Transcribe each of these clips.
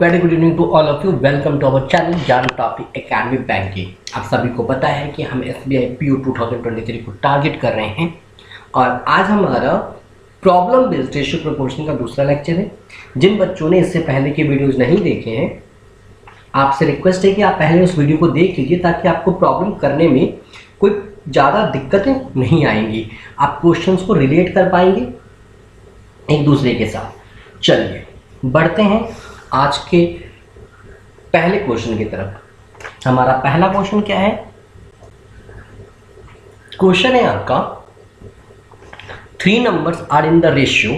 Very good evening to all of you. Welcome to our channel Gyan topic academy banking. आप सभी को पता है कि हम SBI PU 2023 को टारगेट कर रहे हैं और आज हमारा प्रॉब्लम बेस्ड रेशियो प्रोपोर्शन का दूसरा लेक्चर है। जिन बच्चों ने इससे पहले के वीडियोज़ नहीं देखे हैं, आपसे रिक्वेस्ट है कि आप पहले उस वीडियो को देख लीजिए ताकि आपको प्रॉब्लम करने में कोई ज़्यादा दिक्कतें नहीं आएंगी, आप क्वेश्चंस को रिलेट कर पाएंगे एक दूसरे के साथ। चलिए बढ़ते हैं आज के पहले क्वेश्चन की तरफ। हमारा पहला क्वेश्चन क्या है? क्वेश्चन है आपका 3 numbers are in the ratio.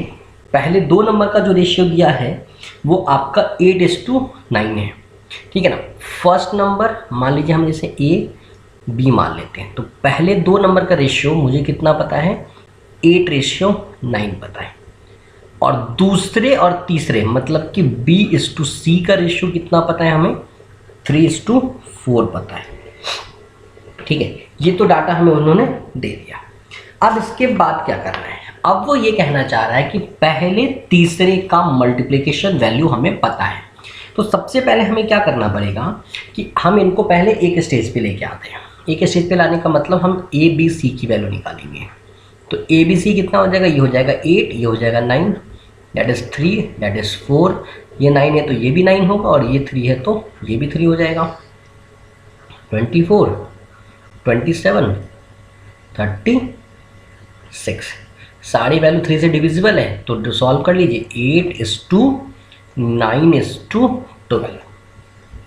पहले 2 नंबर का जो रेशियो दिया है वो आपका 8:9 है, ठीक है ना। फर्स्ट नंबर मान लीजिए हम जैसे A B मान लेते हैं, तो पहले 2 नंबर का रेशियो मुझे कितना पता है? 8:9 पता है। और दूसरे और तीसरे मतलब कि B:C का रेशियो कितना पता है हमें? 3:4 पता है, ठीक है। ये तो डाटा हमें उन्होंने दे दिया। अब इसके बाद क्या करना है? अब वो ये कहना चाह रहा है कि पहले तीसरे का मल्टीप्लिकेशन वैल्यू हमें पता है। तो सबसे पहले हमें क्या करना पड़ेगा कि हम इनको पहले एक स्टेज पे लेके आते हैं। एक स्टेज पे लाने का मतलब हम ABC की वैल्यू निकालेंगे। तो ABC कितना हो जाएगा? ये हो जाएगा 8, ये हो जाएगा 9, दैट इज़ 3, दैट इज़ 4। ये 9 है तो ये भी 9 होगा और ये 3 है तो ये भी 3 हो जाएगा। 24, 27, 36। सारी वैल्यू 3 से डिविजिबल है तो सॉल्व कर लीजिए। 8:9:12,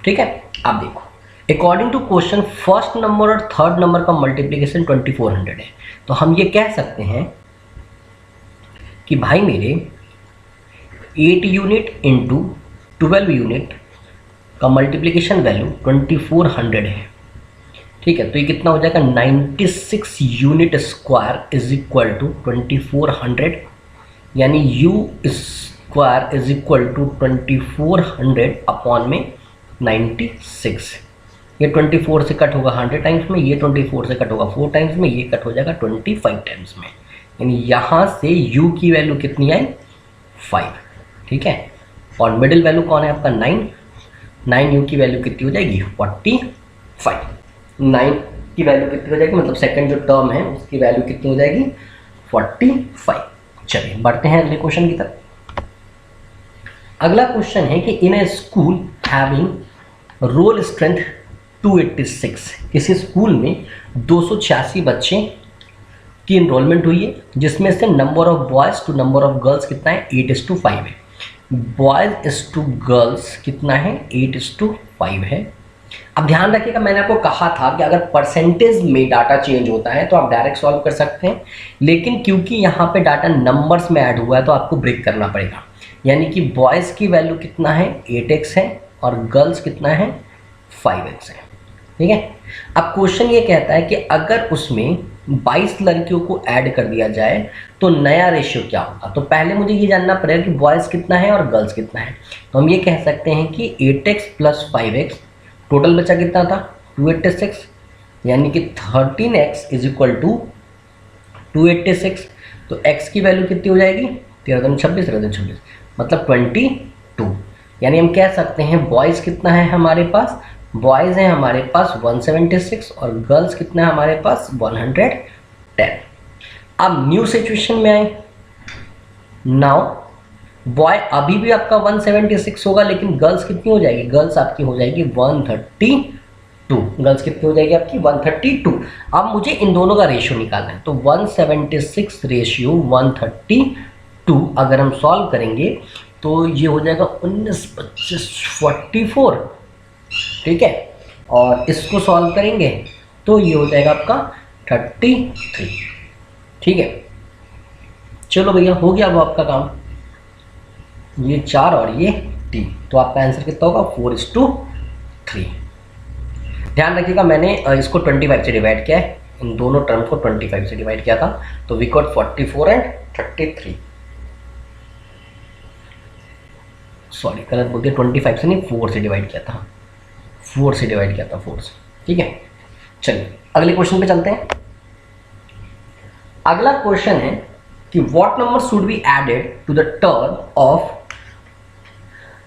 ठीक है। अब देखो, according to question first number और थर्ड नंबर का मल्टीप्लिकेशन 2400 है। तो हम ये कह सकते हैं कि भाई मेरे 8 यूनिट इंटू 12 यूनिट का मल्टीप्लिकेशन वैल्यू 2400 है, ठीक है। तो ये कितना हो जाएगा? 96 unit square is equal to 2400, यानी U square is equal to 2400 upon में 96। ये 24 से कट होगा 100 टाइम्स में, ये 24 से कट होगा 4 टाइम्स में, ये कट हो जाएगा 25 टाइम्स में। यानी यहाँ से U की वैल्यू कितनी आई? 5, ठीक है। और मिडिल वैल्यू कौन है आपका? 9 U की वैल्यू कितनी हो जाएगी? 45। 9 की वैल्यू कितनी हो जाएगी, मतलब सेकंड जो टर्म है उसकी वैल्यू कितनी हो जाएगी? 45। चलिए बढ़ते हैं अगले क्वेश्चन की तरफ। अगला क्वेश्चन है कि इन ए स्कूल हैविंग रोल स्ट्रेंथ 286, किसी स्कूल में 286 बच्चे की इनरोलमेंट हुई है, जिसमें से number of boys to number of girls कितना है? 8:5 है। बॉयज़ टू गर्ल्स कितना है? 8:5 है। अब ध्यान रखिएगा, मैंने आपको कहा था कि अगर परसेंटेज में डाटा चेंज होता है तो आप डायरेक्ट सॉल्व कर सकते हैं, लेकिन क्योंकि यहाँ पे डाटा नंबर्स में ऐड हुआ है तो आपको ब्रेक करना पड़ेगा। यानी कि बॉयज़ की वैल्यू कितना है? 8x है और गर्ल्स कितना है? 5x है, ठीक है। अब क्वेश्चन ये कहता है कि अगर उसमें 22 लड़कियों को ऐड कर दिया जाए तो नया रेशियो क्या होगा। तो पहले मुझे ये जानना पड़ेगा कि बॉयज़ कितना है और गर्ल्स कितना है। तो हम ये कह सकते हैं कि 8x प्लस 5x, टोटल बचा कितना था? 286, यानी कि 13x इज इक्वल टू 286। तो x की वैल्यू कितनी हो जाएगी? 13×26, 13×26 मतलब 22। यानी हम कह सकते हैं बॉयज़ कितना है हमारे पास? बॉयज़ हैं हमारे पास 176 और गर्ल्स कितना है हमारे पास? 110। अब न्यू सिचुएशन में आए। नाउ बॉय अभी भी आपका 176 होगा, लेकिन गर्ल्स कितनी हो जाएगी? गर्ल्स आपकी हो जाएगी 132। गर्ल्स कितनी हो जाएगी आपकी? 132। अब मुझे इन दोनों का रेशियो निकालना है। तो 176 रेशियो 132 अगर हम सॉल्व करेंगे तो ये हो जाएगा 19, 25, 44, ठीक है। और इसको सॉल्व करेंगे तो ये हो जाएगा आपका 33, ठीक है। चलो भैया, हो गया वो आपका काम। ये 4 और ये 3, तो आपका आंसर कितना होगा? 4:3। ध्यान रखिएगा, मैंने इसको 25 से डिवाइड किया है, इन दोनों टर्म को 25 से डिवाइड किया था, तो वी गॉट 44 एंड 33। सॉरी, गलत बोल दिया, 25 से नहीं, 4 से डिवाइड किया था, 4 से डिवाइड किया था, 4 से, ठीक है। चलिए अगले क्वेश्चन पे चलते हैं। अगला क्वेश्चन है कि what number should be added to the term of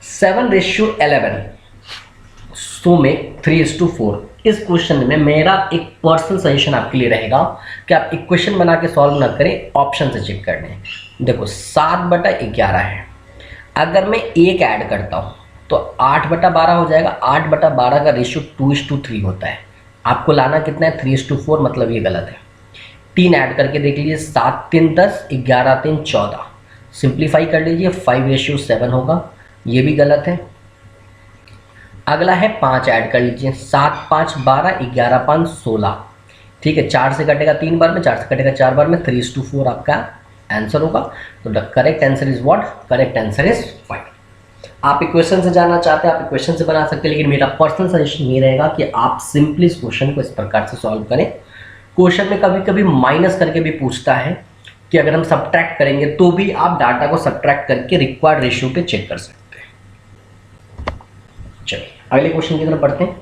7:11 so में 3:4। इस क्वेश्चन में मेरा एक पर्सनल सजेशन आपके लिए रहेगा कि आप इक्वेशन बना के सॉल्व ना करें, ऑप्शन से चेक कर लें। देखो 7/11 है, अगर मैं एक ऐड करता हूँ तो 8/12 हो जाएगा। 8/12 का रेशियो 2:3 होता है। आपको लाना कितना है 3:4, मतलब ये गलत है। 3 ऐड करके देख लीजिए, 7 3 10, 11 3 14। सिंप्लीफाई कर लीजिए, 5:7 होगा, ये भी गलत है। अगला है 5 ऐड कर लीजिए, 7 5 12, 11 5 16। ठीक है, 4 से कटेगा 3 बार में, 4 से कटेगा 4 बार में, 3:4 आपका आंसर होगा। तो the correct answer is what? Correct answer is 5। आप इक्वेशन से जानना चाहते हैं, आप इक्वेशन से बना सकते हैं, लेकिन मेरा पर्सनल सजेशन ये रहेगा कि आप सिंपली इस क्वेश्चन को इस प्रकार से सॉल्व करें। क्वेश्चन में कभी कभी माइनस करके भी पूछता है कि अगर हम सब्ट्रैक्ट करेंगे तो भी आप डाटा को सब्ट्रैक्ट करके रिक्वायर्ड रेशियो पे चेक कर सकते हैं। चलिए अगले क्वेश्चन की तरफ बढ़ते हैं।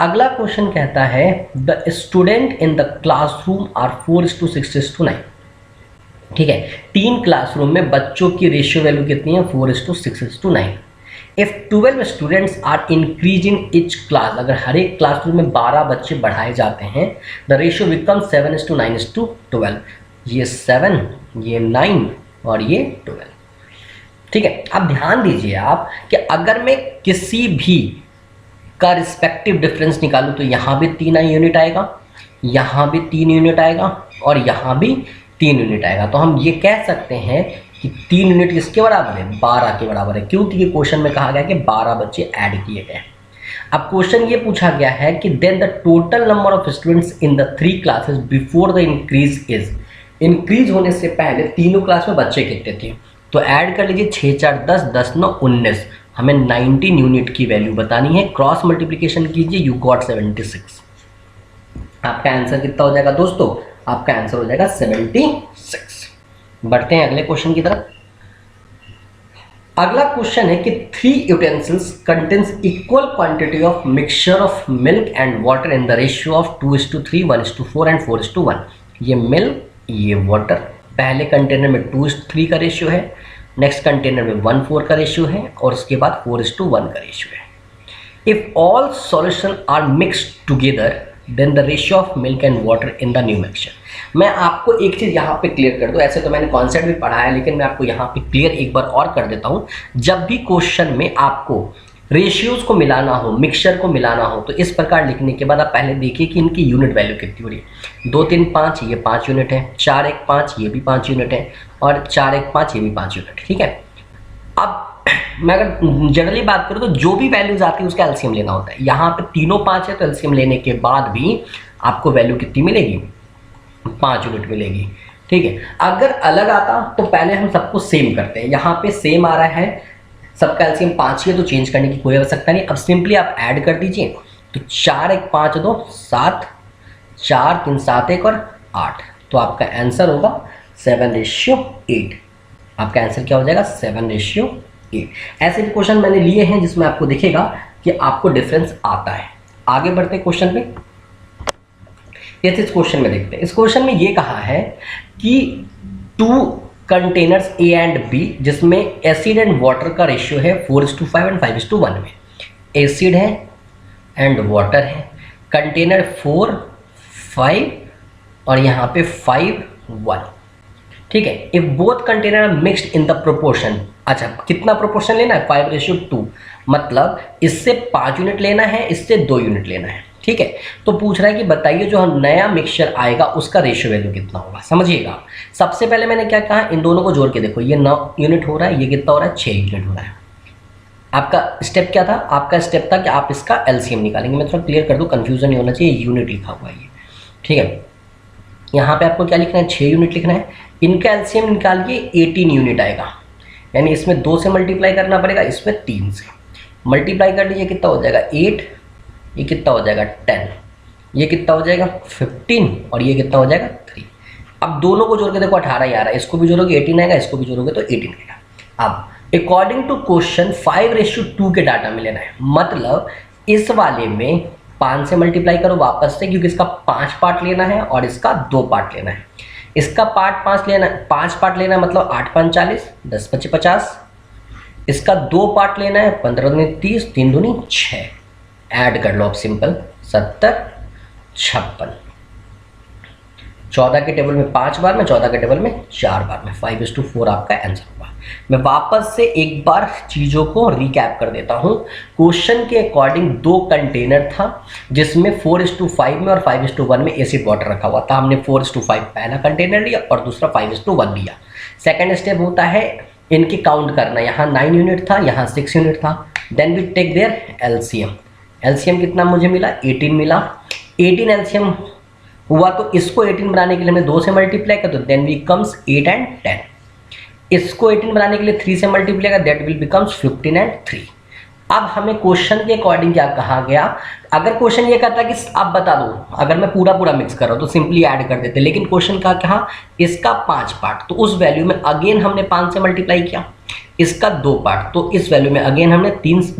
अगला क्वेश्चन कहता है the student in the classroom are 4:6:9। ठीक है, 3 क्लासरूम में बच्चों की रेशियो वैल्यू कितनी है? 4:6:9। If 12 students are increase in each class, अगर हर एक क्लासरूम में 12 बच्चे बढ़ाए जाते हैं, द रेशियो बिकम 7:9:12। ये 7, ये 9 और ये 12। ठीक है, अब ध्यान दीजिए आप कि अगर मैं किसी भी का रिस्पेक्टिव डिफरेंस निकालूं तो यहाँ भी 3 यूनिट आएगा, यहाँ भी 3 यूनिट आएगा और यहाँ भी 3 यूनिट आएगा। तो हम ये कह सकते हैं कि 3 यूनिट किसके बराबर है? 12 के बराबर है, क्योंकि ये क्वेश्चन में कहा गया कि 12 बच्चे ऐड किए गए। अब क्वेश्चन ये पूछा गया है कि then the total number of students in the 3 classes before the increase is. Increase होने से पहले तीनों क्लास में बच्चे कितने थे? तो ऐड कर लीजिए, 6 4 10, 10 9 19। हमें 19 यूनिट की वैल्यू बतानी है। क्रॉस मल्टीप्लिकेशन कीजिए, यू गॉट 76। आपका आंसर कितना हो जाएगा दोस्तों? आपका आंसर हो जाएगा 76। बढ़ते हैं अगले क्वेश्चन की तरफ। अगला क्वेश्चन है कि 3 utensils contains equal quantity of mixture of milk and water in the ratio of 2:3, 1:4 and 4:1। ये मिल्क, ये वाटर, पहले कंटेनर में 2:3 का रेशियो है, नेक्स्ट कंटेनर में 1:4 का रेशियो है और उसके बाद 4:1 का रेशियो है। If all solution are mixed together then the ratio of milk and water in the new mixture. मैं आपको एक चीज़ यहाँ पे क्लियर कर दूँ, ऐसे तो मैंने कॉन्सेप्ट भी पढ़ा है, लेकिन मैं आपको यहाँ पे क्लियर एक बार और कर देता हूँ। जब भी क्वेश्चन में आपको रेशियोज को मिलाना हो, मिक्सचर को मिलाना हो, तो इस प्रकार लिखने के बाद आप पहले देखिए कि इनकी यूनिट वैल्यू कितनी हो रही है। 2 3 5 ये 5 यूनिट है, 4 1 5 ये भी 5 यूनिट है और 4 1 5 ये भी 5 यूनिट है। ठीक है, अब मैं अगर जनरली बात करूँ तो जो भी वैल्यूज आती है उसका एलसीएम लेना होता है। यहाँ पे तीनों 5 है तो एलसीएम लेने के बाद भी आपको वैल्यू कितनी मिलेगी? 5 यूनिट मिलेगी। ठीक है, अगर अलग आता तो पहले हम सबको सेम करते हैं। यहाँ पे सेम आ रहा है, सबका एलसीएम 5 ही है तो चेंज करने की कोई आवश्यकता नहीं। अब सिंपली आप ऐड कर दीजिए, तो 4 1 5 2 7, 4 3 7 1 और 8। तो आपका आंसर होगा 7:8। आपका आंसर क्या हो जाएगा? 7:8। ऐसे भी क्वेश्चन मैंने लिए हैं जिसमें आपको दिखेगा कि आपको डिफरेंस आता है। आगे बढ़ते हैं क्वेश्चन पे। इस क्वेश्चन में देखते हैं। इस क्वेश्चन में ये कहा है कि 2 कंटेनर्स ए एंड बी, जिसमें एसिड एंड वाटर का रेशियो है 4:5 एंड 5:1 में। एसिड है एंड वाटर है, कंटेनर 4 5 और यहाँ पे 5 1। ठीक है, if both container are mixed in the proportion. अच्छा, कितना प्रोपोर्शन लेना है? 5:2, मतलब इससे 5 यूनिट लेना है, इससे 2 यूनिट लेना है। ठीक है, तो पूछ रहा है कि बताइए जो हम नया मिक्सचर आएगा उसका रेशियो वैल्यू कितना होगा। समझिएगा, सबसे पहले मैंने क्या कहा, इन दोनों को जोड़ के देखो, ये 9 यूनिट हो रहा है, ये कितना हो रहा है? 6 यूनिट हो रहा है। आपका स्टेप क्या था? आपका स्टेप था कि आप इसका एलसीएम निकालेंगे। मैं थोड़ा क्लियर कर दूं, कंफ्यूजन नहीं होना चाहिए, यूनिट लिखा हुआ है ये। ठीक है, यहाँ पे आपको क्या लिखना है? 6 यूनिट लिखना है। इनका एलसीएम निकालिए, 18 यूनिट आएगा, यानी इसमें 2 से मल्टीप्लाई करना पड़ेगा, इसमें 3 से मल्टीप्लाई कर लीजिए, कितना हो जाएगा? 8, ये कितना हो जाएगा? 10, ये कितना हो जाएगा? 15 और ये कितना हो जाएगा? 3। अब दोनों को जोड़ के देखो 18 ही आ रहा है, इसको भी जोड़ोगे 18 आएगा, इसको भी जोड़ोगे तो 18 आएगा। अब अकॉर्डिंग टू क्वेश्चन 5:2 के डाटा में लेना है, मतलब इस वाले में 5 से मल्टीप्लाई करो वापस से, क्योंकि इसका 5 पार्ट लेना है और इसका 2 पार्ट लेना है। इसका पार्ट 5 लेना, 5 पार्ट लेना है, मतलब 8 5 40, 10 25 50, इसका 2 पार्ट लेना है, 15 दूनी 30, 3 दूनी 6, ऐड कर लो आप सिंपल, 70, 56। 14 के टेबल में 5 बार में, 14 के टेबल में 4 बार में, 5:4 आपका आंसर हुआ। मैं वापस से एक बार चीज़ों को रिकैप कर देता हूँ। क्वेश्चन के अकॉर्डिंग 2 कंटेनर था जिसमें 4:5 में और 5:1 में एसिड वाटर रखा हुआ था। हमने 4:5 पहला कंटेनर लिया और दूसरा 5:1 लिया। सेकेंड स्टेप होता है इनकी काउंट करना। यहाँ 9 यूनिट था, यहाँ 6 यूनिट था। Then we take their LCM. LCM कितना मुझे मिला? 18 मिला। 18 एलसीएम हुआ तो इसको 18 बनाने के लिए हमने 2 से मल्टीप्लाई कर, तो देन वी कम्स 8 एंड 10। इसको 18 बनाने के लिए 3 से मल्टीप्लाई कर, दैट विल बिकम्स 15 एंड 3। अब हमें क्वेश्चन के अकॉर्डिंग क्या कहा गया, अगर क्वेश्चन ये कहता है कि आप बता दो, अगर मैं पूरा मिक्स कर रहा हूँ तो सिंपली ऐड कर देते, लेकिन क्वेश्चन का कहा इसका 5 पार्ट, तो उस वैल्यू में अगेन हमने 5 से मल्टीप्लाई किया। इसका 2 पार्ट, तो इस वैल्यू में अगेन हमने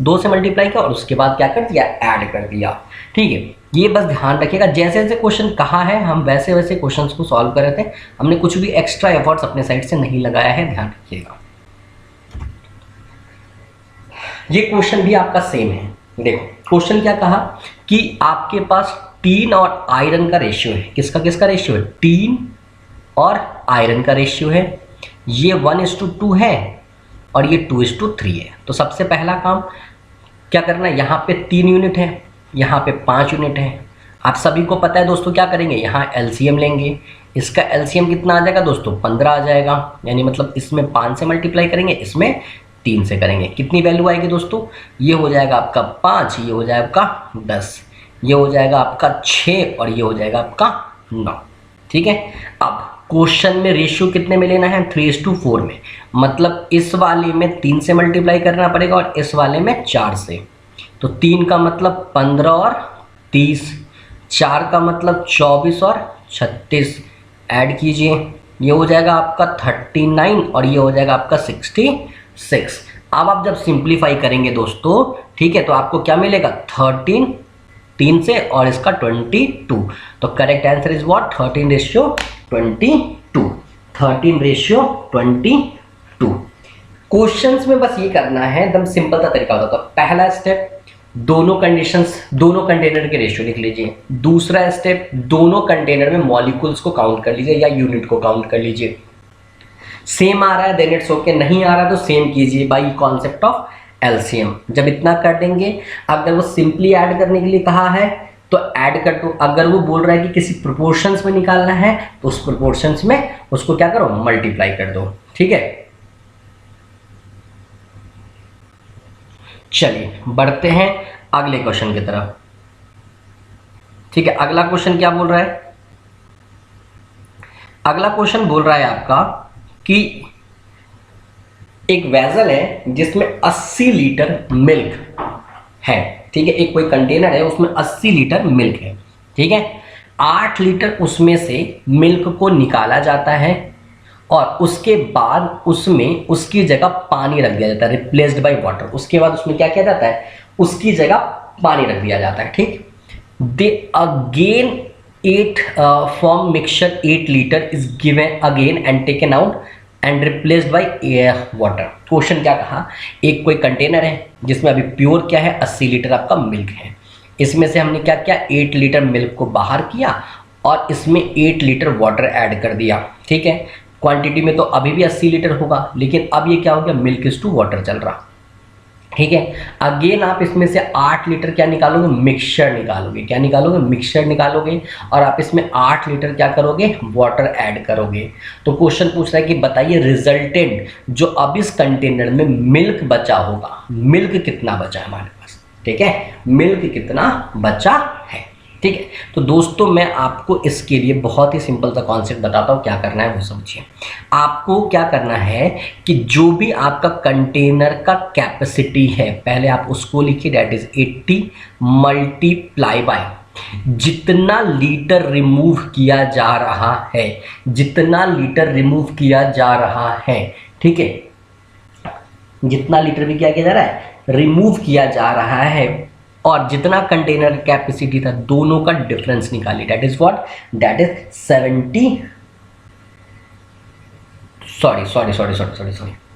2 से मल्टीप्लाई किया और उसके बाद क्या कर दिया, ऐड कर दिया। ठीक है, ये बस ध्यान रखिएगा, जैसे जैसे क्वेश्चन कहा है हम वैसे वैसे क्वेश्चंस को सॉल्व कर रहे थे। हमने कुछ भी एक्स्ट्रा एफर्ट्स अपने साइड से नहीं लगाया है, ध्यान रखिएगा। ये क्वेश्चन भी आपका सेम है। देखो क्वेश्चन क्या कहा कि आपके पास टीन और आयरन का रेशियो है। किसका किसका रेशियो है? टीन और आयरन का रेशियो है। ये 1:2 है और ये 2:3 है। तो सबसे पहला काम क्या करना है, यहाँ पे 3 यूनिट है, यहाँ पे 5 यूनिट है। आप सभी को पता है दोस्तों, क्या करेंगे, यहाँ एलसीएम लेंगे। इसका एलसीएम कितना आ जाएगा दोस्तों? 15 आ जाएगा। यानी मतलब इसमें 5 से मल्टीप्लाई करेंगे, इसमें 3 से करेंगे। कितनी वैल्यू आएगी दोस्तों? ये हो जाएगा आपका 5, ये हो जाएगा आपका 10, ये हो जाएगा आपका 6 और ये हो जाएगा आपका 9। ठीक है, अब क्वेश्चन में रेशियो कितने में लेना है? 3:4 में। मतलब इस वाले में 3 से मल्टीप्लाई करना पड़ेगा और इस वाले में 4 से। तो 3 का मतलब 15 और 30, 4 का मतलब 24 और 36, ऐड कीजिए, ये हो जाएगा आपका 39 और ये हो जाएगा आपका 66। अब आप जब सिंप्लीफाई करेंगे दोस्तों, ठीक है, तो आपको क्या मिलेगा? 13, 3 से और इसका 22। तो correct answer is what? 13:22। 13:22। Questions में बस ये करना है, एकदम सिंपल सा तरीका होता है। तो पहला स्टेप, दोनों कंटेनर के रेशियो लिख लीजिए। दूसरा स्टेप, दोनों कंटेनर में मॉलिक्यूल्स को काउंट कर लीजिए या यूनिट को काउंट कर लीजिए। सेम आ रहा है देन इट्स ओके, नहीं आ रहा तो सेम कीजिए बाय कॉन्सेप्ट ऑफ एलसीएम। जब इतना कर देंगे, अगर वो सिंपली ऐड करने के लिए कहा है तो ऐड कर दो। अगर वो बोल रहा है कि किसी प्रोपोर्शंस में निकालना है तो उस प्रोपोर्शंस में उसको क्या करो, मल्टीप्लाई कर दो। ठीक है, चलिए बढ़ते हैं अगले क्वेश्चन की तरफ। ठीक है, अगला क्वेश्चन क्या बोल रहा है? अगला क्वेश्चन बोल रहा है आपका कि एक वेसल है जिसमें 80 लीटर मिल्क है। ठीक है, एक कोई कंटेनर है उसमें 80 लीटर मिल्क है। ठीक है, 8 लीटर उसमें से मिल्क को निकाला जाता है और उसके बाद उसमें उसकी जगह पानी रख दिया जाता है, रिप्लेस्ड बाय वाटर। उसके बाद उसमें क्या किया जाता है, उसकी जगह पानी रख दिया जाता है। ठीक, they again 8 form mixture 8 litre is given again and taken out and replaced by air water. Question क्या कहा, एक कोई कंटेनर है जिसमें अभी प्योर क्या है, 80 लीटर आपका मिल्क है। इसमें से हमने क्या किया, 8 लीटर मिल्क को बाहर किया और इसमें 8 लीटर वाटर ऐड कर दिया। ठीक है, क्वांटिटी में तो अभी भी 80 लीटर होगा, लेकिन अब ये क्या हो गया, मिल्क इज टू वाटर चल रहा। ठीक है, अगेन आप इसमें से 8 लीटर क्या निकालोगे, मिक्सचर निकालोगे। क्या निकालोगे, मिक्सचर निकालोगे और आप इसमें 8 लीटर क्या करोगे, वाटर ऐड करोगे। तो क्वेश्चन पूछ रहा है कि बताइए रिजल्टेंट जो अब इस कंटेनर में मिल्क बचा होगा, मिल्क कितना बचा है हमारे पास। ठीक है, मिल्क कितना बचा है। ठीक है, तो दोस्तों मैं आपको इसके लिए बहुत ही सिंपल सा कॉन्सेप्ट बताता हूँ, क्या करना है वो समझिए। आपको क्या करना है कि जो भी आपका कंटेनर का कैपेसिटी है, पहले आप उसको लिखिए, दैट इज 80 मल्टीप्लाई बाय जितना लीटर रिमूव किया जा रहा है, जितना लीटर रिमूव किया जा रहा है। ठीक है, जितना लीटर भी क्या किया जा रहा है, रिमूव किया जा रहा है, और जितना कंटेनर कैपेसिटी था दोनों का डिफरेंस निकालिए, that is what, that is 70 sorry,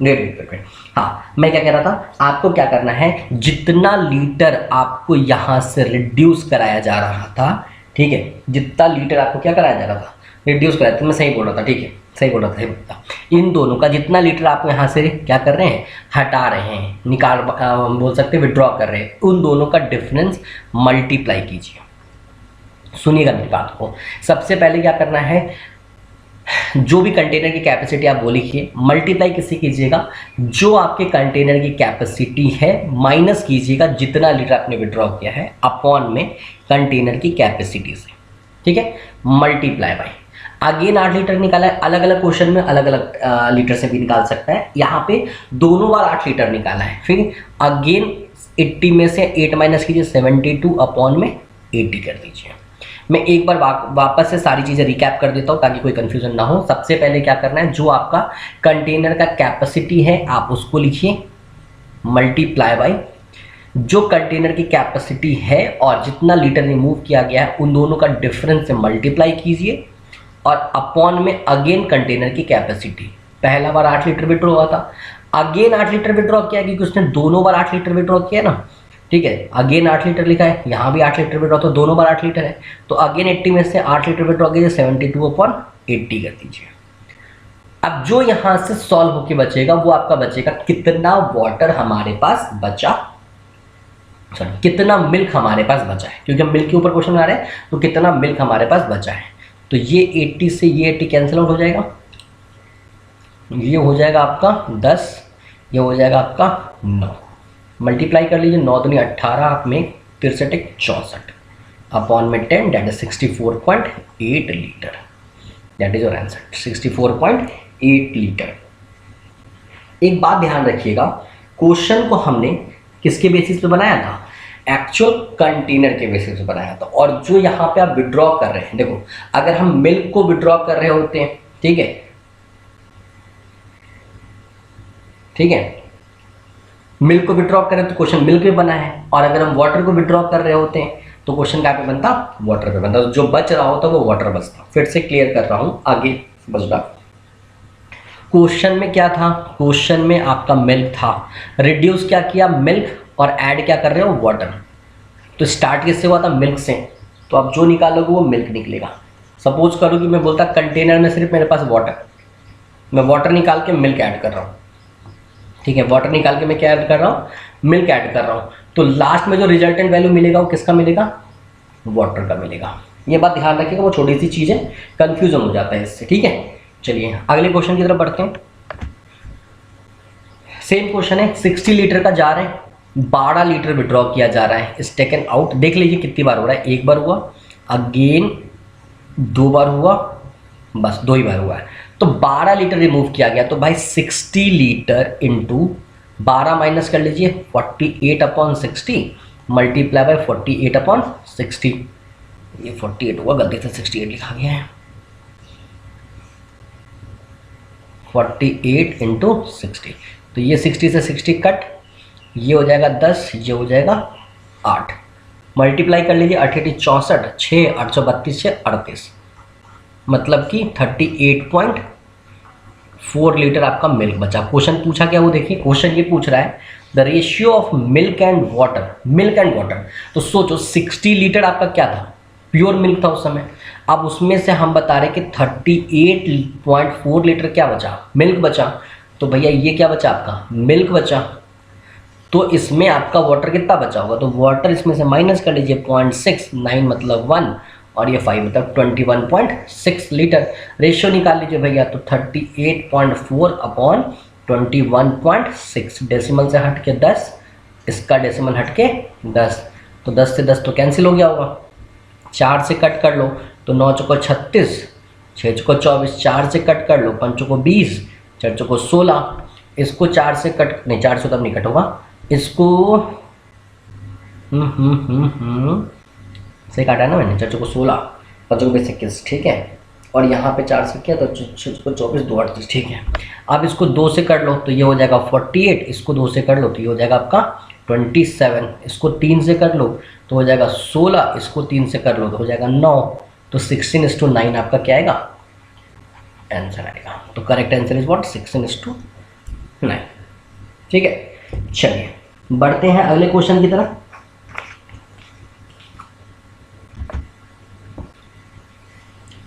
wait. हाँ, मैं क्या कह रहा था, आपको क्या करना है, जितना लीटर आपको यहाँ से रिड्यूस कराया जा रहा था, ठीक है, जितना लीटर आपको क्या कराया जा रहा था, रिड्यूस कराया था, मैं सही बोल रहा था, ठीक है, सही बोल रहा था। इन दोनों का जितना लीटर आप यहाँ से क्या कर रहे हैं, हटा रहे हैं, बोल सकते हैं विड्रॉ कर रहे हैं, उन दोनों का डिफरेंस मल्टीप्लाई कीजिए। सुनिएगा मेरी बात को, सबसे पहले क्या करना है, जो भी कंटेनर की कैपेसिटी आप वो लिखिए, मल्टीप्लाई किससे कीजिएगा, जो आपके कंटेनर की कैपेसिटी है माइनस कीजिएगा जितना लीटर आपने विड्रॉ किया है अपॉन में कंटेनर की कैपेसिटी से, ठीक है, मल्टीप्लाई बाय। अगेन 8 लीटर निकाला है, अलग अलग क्वेश्चन में अलग अलग लीटर से भी निकाल सकता है, यहाँ पे दोनों बार 8 लीटर निकाला है। फिर अगेन 80 में से 8 माइनस कीजिए, 72 अपॉन में 80 कर दीजिए। मैं एक बार वापस से सारी चीज़ें रिकैप कर देता हूँ ताकि कोई कंफ्यूजन ना हो। सबसे पहले क्या करना है, जो आपका कंटेनर का कैपेसिटी है आप उसको लिखिए, मल्टीप्लाई बाय जो कंटेनर की कैपेसिटी है और जितना लीटर रिमूव किया गया है उन दोनों का डिफरेंस से मल्टीप्लाई कीजिए, और अपॉन में अगेन कंटेनर की कैपेसिटी। पहला बार 8 लीटर विड्रॉ हुआ था, अगेन 8 लीटर विड्रॉ किया क्योंकि उसने दोनों बार 8 लीटर विड्रॉ किया ना, ठीक है, अगेन 8 लीटर लिखा है, यहाँ भी 8 लीटर विड्रॉ, तो दोनों बार 8 लीटर है, तो अगेन 80 में से 8 लीटर विड्रॉ कीजिए, 72 अपॉन 80 कर दीजिए। अब जो यहाँ से सॉल्व होके बचेगा वो आपका बचेगा कितना वाटर हमारे पास बचा, सॉरी कितना मिल्क हमारे पास बचा है, क्योंकि हम मिल्क के ऊपर क्वेश्चन आ रहे हैं, तो कितना मिल्क हमारे पास बचा है। तो ये 80 से ये 80 कैंसिल आउट हो जाएगा, ये हो जाएगा आपका 10, ये हो जाएगा आपका 9, मल्टीप्लाई कर लीजिए, 9 दूनी 18, आप में 63 64 अपॉन में 10, that is 64.8 litre, that is your answer, 64.8 litre. एक बात ध्यान रखिएगा, क्वेश्चन को हमने किसके बेसिस पे बनाया था, एक्चुअल कंटेनर के बेसिस पे बनाया था। और जो यहाँ पे आप विड्रॉ कर रहे हैं, देखो अगर हम मिल्क को विड्रॉ कर रहे होते हैं, ठीक है, ठीक है, मिल्क को विड्रॉ करें तो क्वेश्चन मिल्क पे बना है, और अगर हम वाटर को विड्रॉ कर रहे होते हैं तो क्वेश्चन क्या पे बनता, वाटर पे बनता, जो बच रहा होता वो वाटर बचता। फिर से क्लियर कर रहा हूं, आगे समझना। क्वेश्चन में क्या था, क्वेश्चन में आपका मिल्क था, रिड्यूस क्या किया मिल्क, और ऐड क्या कर रहे हो वाटर। तो स्टार्ट किससे हुआ था, मिल्क से, तो आप जो निकालोगे वो मिल्क निकलेगा। सपोज करो कि मैं बोलता कंटेनर में सिर्फ मेरे पास वाटर, मैं वाटर निकाल के मिल्क ऐड कर रहा हूँ, ठीक है, वाटर निकाल के मैं क्या ऐड कर रहा हूँ, मिल्क ऐड कर रहा हूँ, तो लास्ट में जो रिजल्टेंट वैल्यू मिलेगा वो किसका मिलेगा, वाटर का मिलेगा। ये बात ध्यान रखिएगा, वो छोटी सी चीज़ है, कन्फ्यूजन हो जाता है इससे, ठीक है। चलिए अगले क्वेश्चन की तरफ बढ़ते हैं। सेम क्वेश्चन है, 60 लीटर का जार है, 12 लीटर विड्रॉ किया जा रहा है, इज टेकन आउट। देख लीजिए कितनी बार हो रहा है, एक बार हुआ, अगेन 2 बार हुआ, बस 2 ही बार हुआ है, तो 12 लीटर रिमूव किया गया। तो भाई 60 लीटर इंटू 12 माइनस कर लीजिए, 48 अपॉन 60 मल्टीप्लाई बाय 48 अपॉन 60, ये 48 हुआ, गलती से 68 लिखा गया है, 48 इंटू 60, तो ये 60 से 60 कट, ये हो जाएगा 10, ये हो जाएगा 8, मल्टीप्लाई कर लीजिए, 88 64, 6 832 से 38, मतलब कि 38.4 लीटर आपका मिल्क बचा। क्वेश्चन पूछा क्या, वो देखिए, क्वेश्चन ये पूछ रहा है the ratio of milk and water, milk and water. तो सोचो 60 लीटर आपका क्या था, प्योर मिल्क था उस समय, अब उसमें से हम बता रहे कि 38.4 लीटर क्या बचा, मिल्क बचा। तो भैया ये क्या बचा आपका, मिल्क बचा, तो इसमें आपका वाटर कितना बचा होगा, तो वाटर इसमें से माइनस कर लीजिए, 0.6, 9 मतलब 1, और ये 5 मतलब 21.6 लीटर। रेशियो निकाल लीजिए भैया, तो 38.4 अपॉन 21.6, डेसिमल से हट के 10, इसका डेसिमल हट के 10, तो 10 से 10 तो कैंसिल हो गया होगा, 4 से कट कर लो तो 9 चौको 36, 6 चौको 24, 4 से कट कर लो, 5 चौको 20, 4 चौको 16, इसको 4 से कट, नहीं 4 से तब नहीं कट होगा, इसको से काटा ना मैंने, 4 चौको 16, 5 चौको 21, ठीक है, और यहाँ पे 4 से किया तो 24, 2 38, ठीक है। अब इसको 2 से कर लो तो ये हो जाएगा 48, इसको 2 से कर लो तो ये हो जाएगा आपका 27, इसको 3 से कर लो तो हो जाएगा 16, इसको 3 से कर लो तो हो जाएगा 9, तो 16:9 आपका क्या आएगा आंसर आएगा। तो करेक्ट आंसर इज व्हाट 16:9। ठीक है, चलिए बढ़ते हैं अगले क्वेश्चन की तरफ।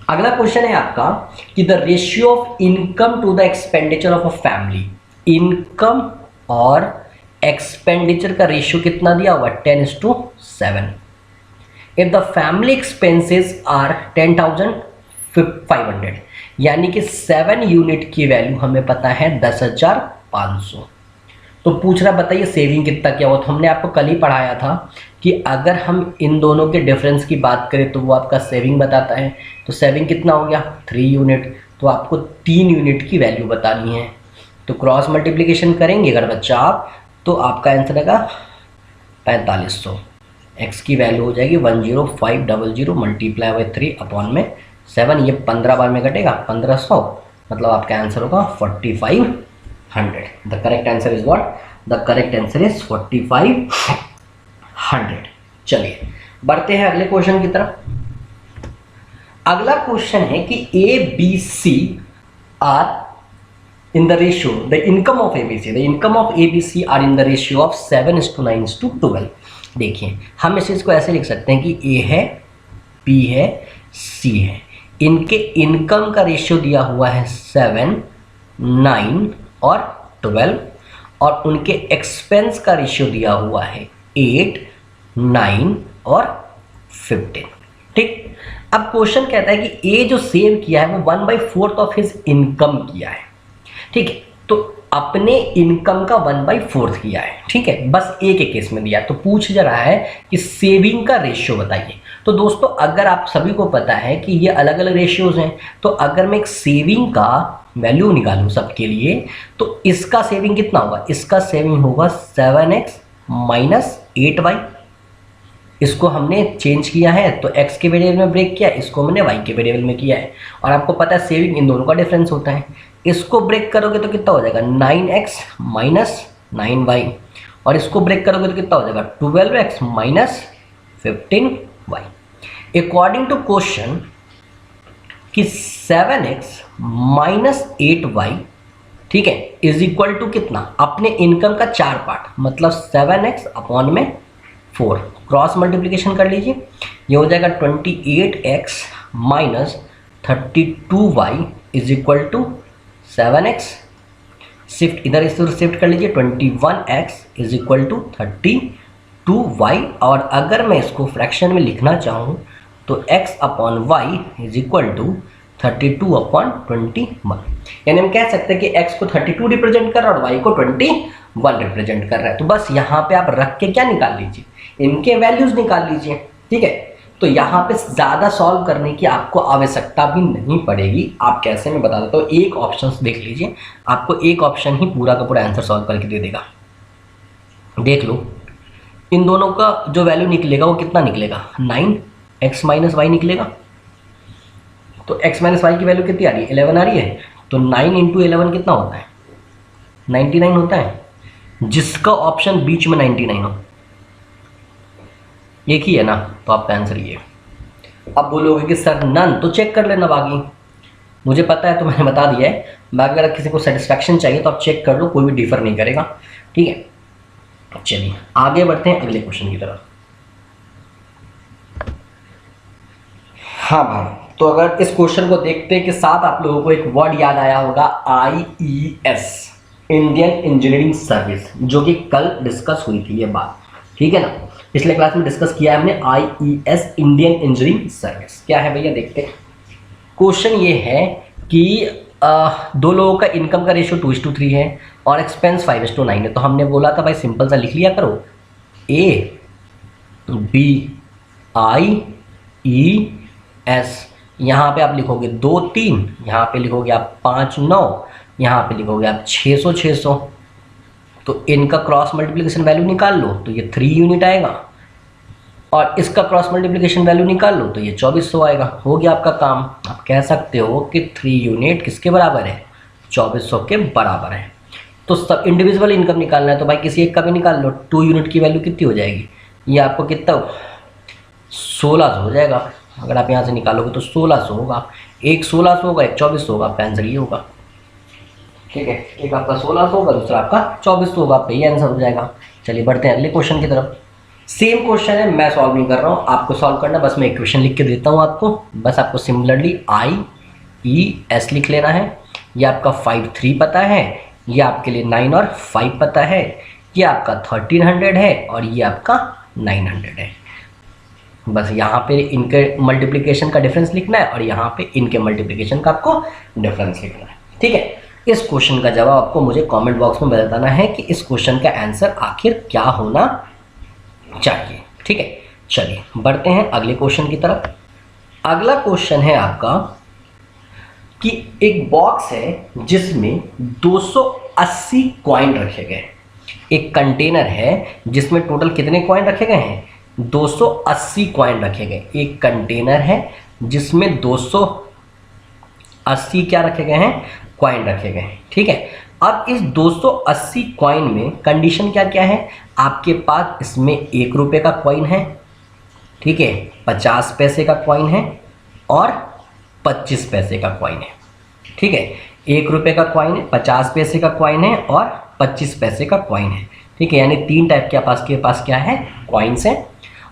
अगला क्वेश्चन है आपका कि the ratio of income to the expenditure of a family, income और एक्सपेंडिचर का रेशियो कितना दिया हुआ 10:7। If the family expenses are 10,500, यानी कि 7 यूनिट की वैल्यू हमें पता है 10,500। तो पूछ रहा बताइए सेविंग कितना क्या हुआ। तो हमने आपको कल ही पढ़ाया था कि अगर हम इन दोनों के डिफरेंस की बात करें तो वो आपका सेविंग बताता है। तो सेविंग कितना हो गया 3 यूनिट, तो आपको 3 यूनिट की वैल्यू बतानी है। तो क्रॉस मल्टीप्लिकेशन करेंगे अगर बच्चा आप, तो आपका आंसर आएगा 4500। एक्स की वैल्यू हो जाएगी 10500 मल्टीप्लाई बाई 3 अपॉन में 7, ये 15 बार में घटेगा 1500, मतलब आपका आंसर होगा 4500। The correct answer is what, the correct answer is 4500। चलिए बढ़ते हैं अगले क्वेश्चन की तरफ। अगला क्वेश्चन है कि A B C are in the ratio, the income of ABC, the income of ABC are in the ratio of 7:9:12। देखिए हम इस चीज़ को ऐसे लिख सकते हैं कि A है, B है, C है, इनके इनकम का रेशियो दिया हुआ है 7, 9 और 12, और उनके एक्सपेंस का रेशियो दिया हुआ है 8, 9 और 15। ठीक, अब क्वेश्चन कहता है कि A जो सेव किया है वो 1/4 ऑफ हिज इनकम किया है। ठीक है, तो अपने इनकम का 1/4 किया है। ठीक है, बस ए के केस में दिया। तो पूछ जा रहा है कि सेविंग का रेशियो बताइए। तो दोस्तों अगर आप सभी को पता है कि ये अलग अलग रेशियोज हैं, तो अगर मैं एक सेविंग का वैल्यू निकालूं सबके लिए, तो इसका सेविंग कितना होगा, इसका सेविंग होगा 7x माइनस 8y। इसको हमने चेंज किया है तो x के वेरिएबल में ब्रेक किया, इसको हमने y के वेरिएबल में किया है। और आपको पता है सेविंग इन दोनों का डिफरेंस होता है। इसको ब्रेक करोगे तो कितना हो जाएगा 9x माइनस 9y, और इसको ब्रेक करोगे तो कितना हो जाएगा 12x minus 15y। According to question कि 7x माइनस 8y, ठीक है, इज इक्वल टू कितना, अपने इनकम का 4 पार्ट, मतलब 7x अपॉन में 4। क्रॉस मल्टीप्लिकेशन कर लीजिए, ये हो जाएगा 28x minus 32y is equal to 7x। Shift इधर इस तरह शिफ्ट कर लीजिए, 21x is equal to 32y। और अगर मैं इसको फ्रैक्शन में लिखना चाहूँ तो x upon y is equal to 32 upon 21। यानी हम कह सकते हैं कि x को 32 रिप्रेजेंट कर रहा है और y को 21 रिप्रेजेंट कर रहा है। तो बस यहाँ पे आप रख के क्या निकाल लीजिए, इनके वैल्यूज निकाल लीजिए। ठीक है, तो यहाँ पे ज़्यादा सॉल्व करने की आपको आवश्यकता भी नहीं पड़ेगी। आप कैसे, मैं बता देता हूँ। एक ऑप्शन देख लीजिए, आपको एक ऑप्शन ही पूरा का पूरा आंसर सॉल्व करके दे देगा। देख लो, इन दोनों का जो वैल्यू निकलेगा वो कितना निकलेगा, 9x माइनस वाई निकलेगा। तो x माइनस वाई की वैल्यू कितनी आ रही है, 11 आ रही है। तो 9 इंटू 11 कितना होता है, 99 होता है। जिसका ऑप्शन बीच में 99 हो, एक ही है ना, तो आपका आंसर ये। अब बोलोगे कि सर नन, तो चेक कर लेना बाकी, मुझे पता है तो मैंने बता दिया है। बाकी अगर किसी को सेटिस्फैक्शन चाहिए तो आप चेक कर लो, कोई भी डिफर नहीं करेगा। ठीक है, चलिए आगे बढ़ते हैं अगले क्वेश्चन की तरफ। हाँ भाई, तो अगर इस क्वेश्चन को देखते के साथ आप लोगों को एक वर्ड याद आया होगा, IES, इंडियन इंजीनियरिंग सर्विस, जो कि कल डिस्कस हुई थी ये बात। ठीक है ना, पिछले क्लास में डिस्कस किया है हमने IES, इंडियन इंजीनियरिंग सर्विस। क्या है भैया, देखते हैं। क्वेश्चन ये है कि दो लोगों का इनकम का रेशियो 2:3 है और एक्सपेंस 5:9 है। तो हमने बोला था भाई सिंपल सा लिख लिया करो, ABIES। यहाँ पे आप लिखोगे 2 3, यहाँ पे लिखोगे आप 5 9, यहाँ पे लिखोगे आप 600 600। तो इनका क्रॉस मल्टीप्लिकेशन वैल्यू निकाल लो तो ये 3 यूनिट आएगा, और इसका क्रॉस मल्टीप्लिकेशन वैल्यू निकाल लो तो ये 2400 आएगा। हो गया आपका काम। आप कह सकते हो कि 3 यूनिट किसके बराबर है, 2400 के बराबर है। तो सब इंडिविजुअल इनकम निकालना है तो भाई किसी एक का भी निकाल लो। 2 यूनिट की वैल्यू कितनी हो जाएगी, ये आपको कितना 1600 हो जाएगा। अगर आप यहाँ से निकालोगे तो 1600 होगा। एक 1600 होगा, एक 2400 होगा, आपका आंसर ये होगा। ठीक है, एक आपका 1600 होगा, दूसरा आपका 2400 होगा, आपका ये आंसर हो जाएगा। चलिए बढ़ते हैं अगले क्वेश्चन की तरफ। सेम क्वेश्चन है, मैं सॉल्व नहीं कर रहा हूँ, आपको सॉल्व करना, बस मैं इक्वेशन लिख के देता हूँ आपको, बस आपको सिमिलरली IES लिख लेना है। ये आपका 5 3 पता है, ये आपके लिए 9 और 5 पता है, ये आपका 1300 है और ये आपका 900 है। बस यहाँ पे इनके मल्टीप्लिकेशन का डिफरेंस लिखना है और यहाँ पे इनके मल्टीप्लिकेशन का आपको डिफरेंस लिखना है। ठीक है, इस क्वेश्चन का जवाब आपको मुझे कमेंट बॉक्स में बताना है कि इस क्वेश्चन का आंसर आखिर क्या होना चाहिए। ठीक है, चलिए बढ़ते हैं अगले क्वेश्चन की तरफ। अगला क्वेश्चन है आपका कि एक बॉक्स है जिसमें 280 कॉइन रखे गए। एक कंटेनर है जिसमें टोटल कितने कॉइन रखे गए हैं? 280 कॉइन रखे गए। एक कंटेनर है जिसमें 280 क्या रखे गए हैं? कॉइन रखे गए हैं। ठीक है, अब इस 280 कॉइन में कंडीशन क्या क्या है? आपके पास इसमें 1 रुपये का कॉइन है, ठीक है, 50 पैसे का कॉइन है और 25 पैसे का कॉइन है। ठीक है, 1 रुपये का कॉइन है, 50 पैसे का कॉइन है और 25 पैसे का कॉइन है। ठीक है, यानी 3 टाइप के पास क्या है? कॉइन्स है।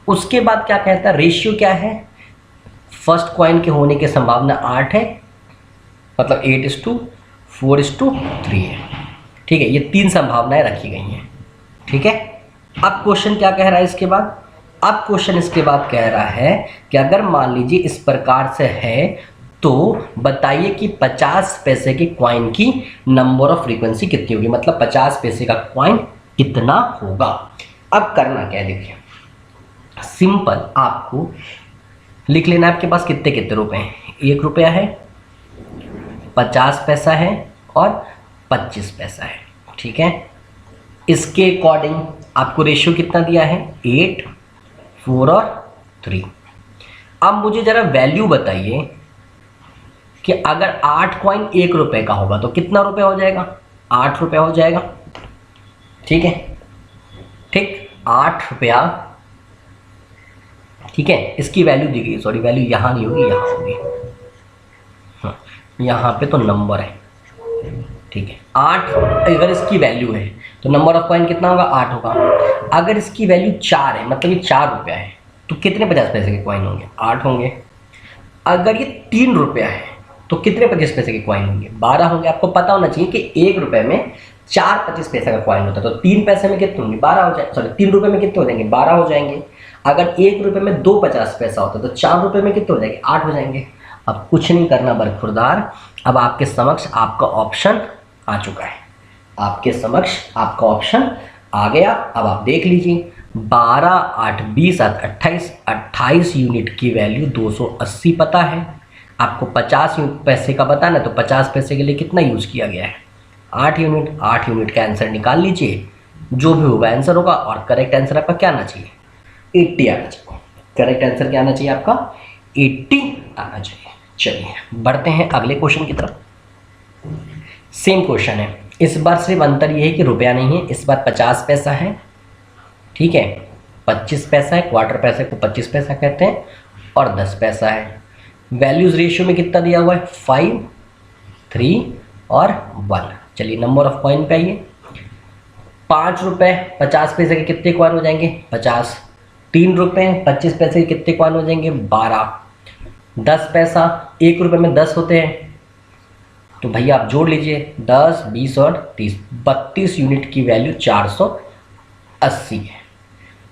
उसके बाद क्या कहता है? रेशियो क्या है? फर्स्ट कॉइन के होने की संभावना 8 है, मतलब 8:4:3 है। ठीक है, ये 3 संभावनाएं रखी गई हैं। ठीक है, अब क्वेश्चन क्या कह रहा है इसके बाद? अब क्वेश्चन इसके बाद कह रहा है कि अगर मान लीजिए इस प्रकार से है तो बताइए कि 50 पैसे के कॉइन की नंबर ऑफ फ्रीक्वेंसी कितनी होगी, मतलब 50 पैसे का कॉइन कितना होगा। अब करना क्या है, देखिए सिंपल, आपको लिख लेना है आपके पास कितने कितने रुपए हैं। 1 रुपया है, 50 पैसा है और 25 पैसा है। ठीक है, इसके अकॉर्डिंग आपको रेशियो कितना दिया है? 8, 4 और 3। अब मुझे ज़रा वैल्यू बताइए कि अगर 8 कॉइन 1 रुपये का होगा तो कितना रुपये हो जाएगा? 8 रुपया हो जाएगा। ठीक है, ठीक, 8 रुपया। ठीक है, इसकी वैल्यू दी गई, सॉरी वैल्यू यहाँ नहीं होगी, यहाँ होगी। हाँ, यहाँ पे तो नंबर है। ठीक है, 8 अगर इसकी वैल्यू है तो नंबर ऑफ कॉइन कितना होगा? 8 होगा। अगर इसकी वैल्यू 4 है, मतलब ये 4 रुपया है, तो कितने 50 पैसे के कॉइन होंगे? 8 होंगे। अगर ये 3 रुपया है तो कितने 25 पैसे के कॉइन होंगे? 12 होंगे। आपको पता होना चाहिए कि 1 रुपये में 4 25 पैसे का कॉइन होता है, तो 3 पैसे में कितने होंगे? 12 हो जाए, सॉरी 3 रुपये में कितने हो जाएंगे? 12 हो जाएंगे। अगर 1 रुपये में 2 50 पैसा होता है तो 4 रुपये में कितने हो जाएंगे? 8 हो जाएंगे। अब कुछ नहीं करना बरखुरदार, अब आपके समक्ष आपका ऑप्शन आ चुका है, आपके समक्ष आपका ऑप्शन आ गया। अब आप देख लीजिए, 12, 8, 20, 28, 28 यूनिट की वैल्यू 280 पता है। आपको 50 पैसे का बताना है तो 50 पैसे के लिए कितना यूज़ किया गया है? 8 यूनिट। 8 यूनिट का आंसर निकाल लीजिए, जो भी होगा आंसर होगा। और करेक्ट आंसर आपका क्या आना चाहिए? 80 आना चाहिए। करेक्ट आंसर क्या आना चाहिए आपका? 80 आना चाहिए। चलिए बढ़ते हैं अगले क्वेश्चन की तरफ। सेम क्वेश्चन है, इस बार सिर्फ अंतर ये है कि रुपया नहीं है, इस बार 50 पैसा है। ठीक है, 25 पैसा है, क्वार्टर पैसे को 25 पैसा कहते हैं, और 10 पैसा है। वैल्यूज रेशियो में कितना दिया हुआ है? 5, 3 और 1। चलिए नंबर ऑफ कॉइन पे आइए। 5 रुपये 50 पैसे के कितने कॉइन हो जाएंगे? 50। 3 रुपये 25 पैसे के कितने कॉइन हो जाएंगे? 12। 10 पैसा 1 रुपये में 10 होते हैं, तो भैया आप जोड़ लीजिए 10, 20 और 30, 32 यूनिट की वैल्यू 480 है।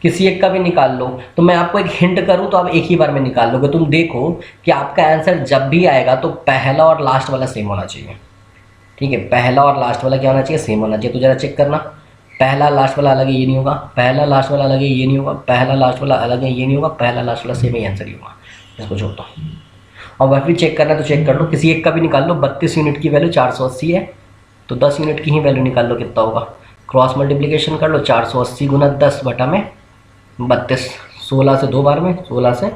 किसी एक का भी निकाल लो। तो मैं आपको एक हिंट करूं तो आप एक ही बार में निकाल लोगे। तुम देखो कि आपका आंसर जब भी आएगा तो पहला और लास्ट वाला सेम होना चाहिए। ठीक है, पहला और लास्ट वाला क्या होना चाहिए? सेम होना चाहिए। तो जरा चेक करना, पहला लास्ट वाला अलग है, ये नहीं होगा। पहला लास्ट वाला अलग है, ये नहीं होगा। पहला लास्ट वाला अलग है, ये नहीं होगा। पहला लास्ट वाला सेम ही आंसर ही होगा। इसको छोड़ता हूँ। और वह भी चेक करना तो चेक कर लो, किसी एक का भी निकाल लो। 32 यूनिट की वैल्यू 480 है, तो 10 यूनिट की ही वैल्यू निकाल लो, कितना होगा? क्रॉस मल्टीप्लिकेशन कर लो, 480 गुना 10 बटा में 32, 16 से 2 बार में, 16 से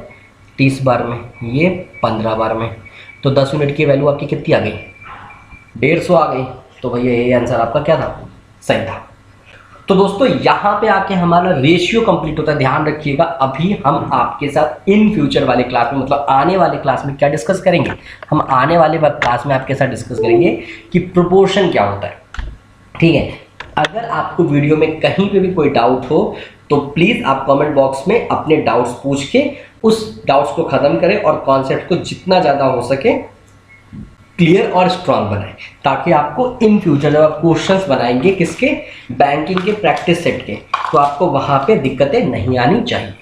30 बार में, ये 15 बार में। तो 10 यूनिट की वैल्यू आपकी कितनी आ गई? 150 आ गई। तो भैया ये आंसर आपका क्या था? सही था। तो दोस्तों यहाँ पे आके हमारा रेशियो कंप्लीट होता है। ध्यान रखिएगा, अभी हम आपके साथ इन फ्यूचर वाले क्लास में, मतलब आने वाले क्लास में क्या डिस्कस करेंगे, हम आने वाले क्लास में आपके साथ डिस्कस करेंगे कि प्रोपोर्शन क्या होता है। ठीक है, अगर आपको वीडियो में कहीं पे भी कोई डाउट हो तो प्लीज़ आप कमेंट बॉक्स में अपने डाउट्स पूछ के उस डाउट्स को ख़त्म करें और कॉन्सेप्ट को जितना ज़्यादा हो सके क्लियर और स्ट्रांग बनाएं, ताकि आपको इन फ्यूचर जब आप क्वेश्चंस बनाएंगे किसके, बैंकिंग के प्रैक्टिस सेट के, तो आपको वहाँ पे दिक्कतें नहीं आनी चाहिए।